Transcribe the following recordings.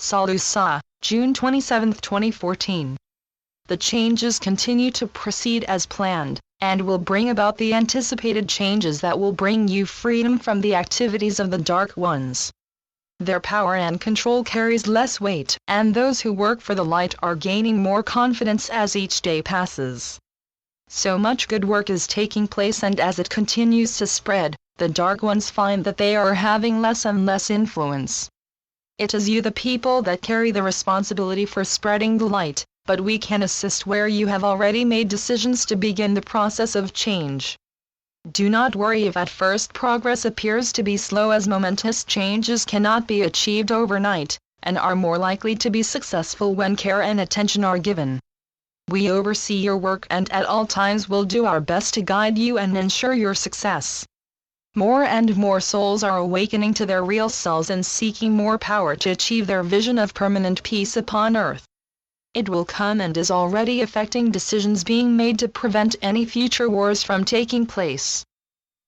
SaLuSa, June 27, 2014. The changes continue to proceed as planned, and will bring about the anticipated changes that will bring you freedom from the activities of the Dark Ones. Their power and control carries less weight, and those who work for the light are gaining more confidence as each day passes. So much good work is taking place, and as it continues to spread, the Dark Ones find that they are having less and less influence. It is you, the people, that carry the responsibility for spreading the light, but we can assist where you have already made decisions to begin the process of change. Do not worry if at first progress appears to be slow, as momentous changes cannot be achieved overnight, and are more likely to be successful when care and attention are given. We oversee your work and at all times will do our best to guide you and ensure your success. More and more souls are awakening to their real selves and seeking more power to achieve their vision of permanent peace upon earth. It will come and is already affecting decisions being made to prevent any future wars from taking place.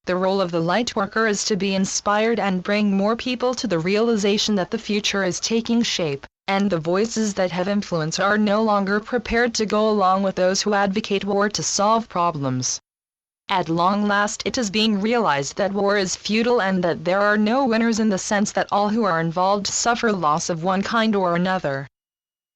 The role of the Lightworker is to be inspired and bring more people to the realization that the future is taking shape, and the voices that have influence are no longer prepared to go along with those who advocate war to solve problems. At long last it is being realized that war is futile and that there are no winners, in the sense that all who are involved suffer loss of one kind or another.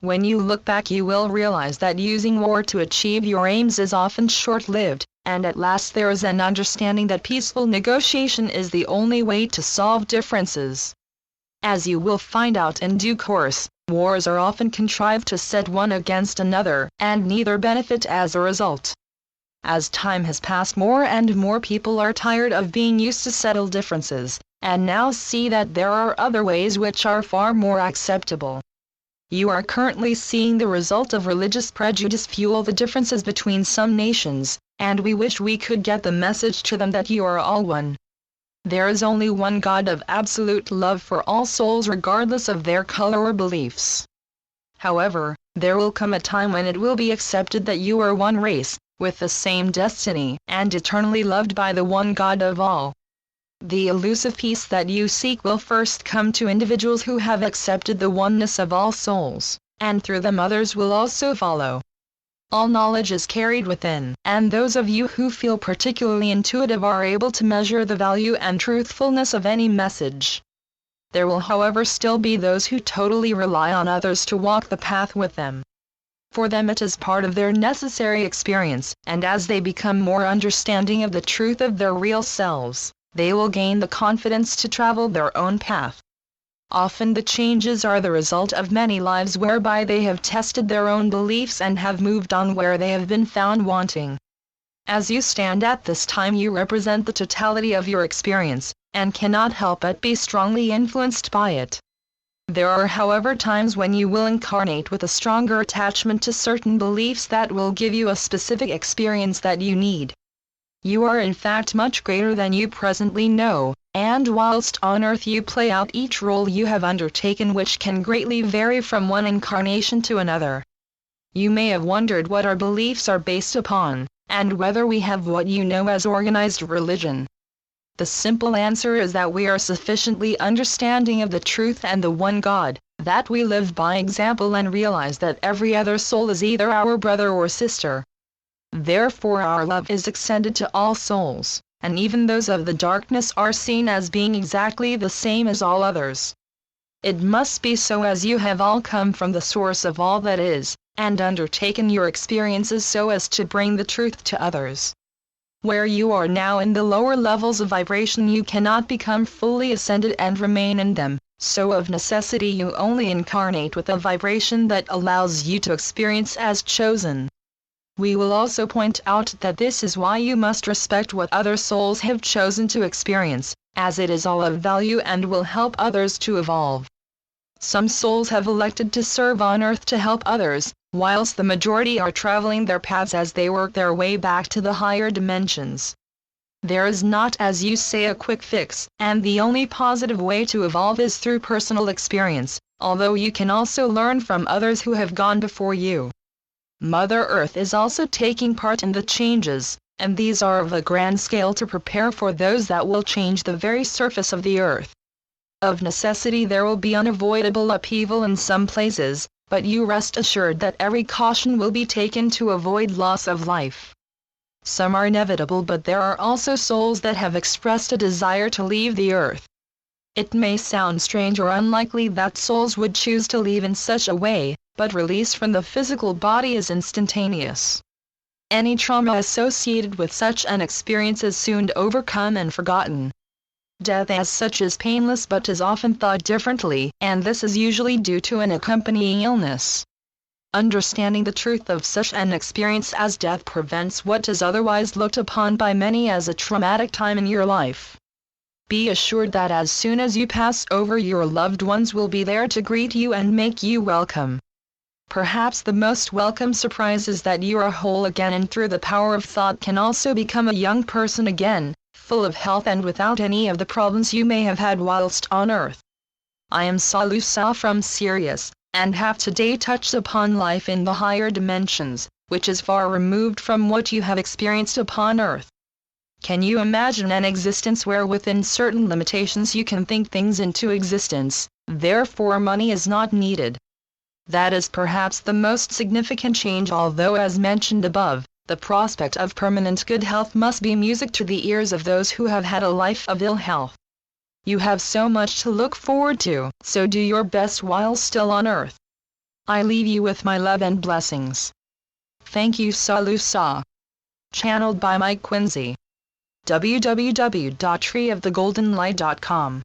When you look back, you will realize that using war to achieve your aims is often short-lived, and at last there is an understanding that peaceful negotiation is the only way to solve differences. As you will find out in due course, wars are often contrived to set one against another, and neither benefit as a result. As time has passed, more and more people are tired of being used to settle differences, and now see that there are other ways which are far more acceptable. You are currently seeing the result of religious prejudice fuel the differences between some nations, and we wish we could get the message to them that you are all one. There is only one God of absolute love for all souls, regardless of their color or beliefs. However, there will come a time when it will be accepted that you are one race, with the same destiny, and eternally loved by the one God of all. The elusive peace that you seek will first come to individuals who have accepted the oneness of all souls, and through them others will also follow. All knowledge is carried within, and those of you who feel particularly intuitive are able to measure the value and truthfulness of any message. There will, however, still be those who totally rely on others to walk the path with them. For them it is part of their necessary experience, and as they become more understanding of the truth of their real selves, they will gain the confidence to travel their own path. Often the changes are the result of many lives whereby they have tested their own beliefs and have moved on where they have been found wanting. As you stand at this time, you represent the totality of your experience, and cannot help but be strongly influenced by it. There are, however, times when you will incarnate with a stronger attachment to certain beliefs that will give you a specific experience that you need. You are in fact much greater than you presently know, and whilst on earth you play out each role you have undertaken, which can greatly vary from one incarnation to another. You may have wondered what our beliefs are based upon, and whether we have what you know as organized religion. The simple answer is that we are sufficiently understanding of the truth and the one God, that we live by example and realize that every other soul is either our brother or sister. Therefore our love is extended to all souls, and even those of the darkness are seen as being exactly the same as all others. It must be so, as you have all come from the source of all that is, and undertaken your experiences so as to bring the truth to others. Where you are now in the lower levels of vibration, you cannot become fully ascended and remain in them, so of necessity you only incarnate with a vibration that allows you to experience as chosen. We will also point out that this is why you must respect what other souls have chosen to experience, as it is all of value and will help others to evolve. Some souls have elected to serve on earth to help others, whilst the majority are traveling their paths as they work their way back to the higher dimensions. There is not, as you say, a quick fix, and the only positive way to evolve is through personal experience, although you can also learn from others who have gone before you. Mother Earth is also taking part in the changes, and these are of a grand scale to prepare for those that will change the very surface of the earth. Of necessity there will be unavoidable upheaval in some places, but you rest assured that every caution will be taken to avoid loss of life. Some are inevitable, but there are also souls that have expressed a desire to leave the earth. It may sound strange or unlikely that souls would choose to leave in such a way, but release from the physical body is instantaneous. Any trauma associated with such an experience is soon overcome and forgotten. Death as such is painless but is often thought differently, and this is usually due to an accompanying illness. Understanding the truth of such an experience as death prevents what is otherwise looked upon by many as a traumatic time in your life. Be assured that as soon as you pass over, your loved ones will be there to greet you and make you welcome. Perhaps the most welcome surprise is that you are whole again, and through the power of thought can also become a young person again, full of health and without any of the problems you may have had whilst on earth. I am SaLuSa from Sirius, and have today touched upon life in the higher dimensions, which is far removed from what you have experienced upon earth. Can you imagine an existence where within certain limitations you can think things into existence, therefore money is not needed? That is perhaps the most significant change, although as mentioned above, the prospect of permanent good health must be music to the ears of those who have had a life of ill health. You have so much to look forward to, so do your best while still on earth. I leave you with my love and blessings. Thank you, SaLuSa. Channeled by Mike Quincy. www.treeofthegoldenlight.com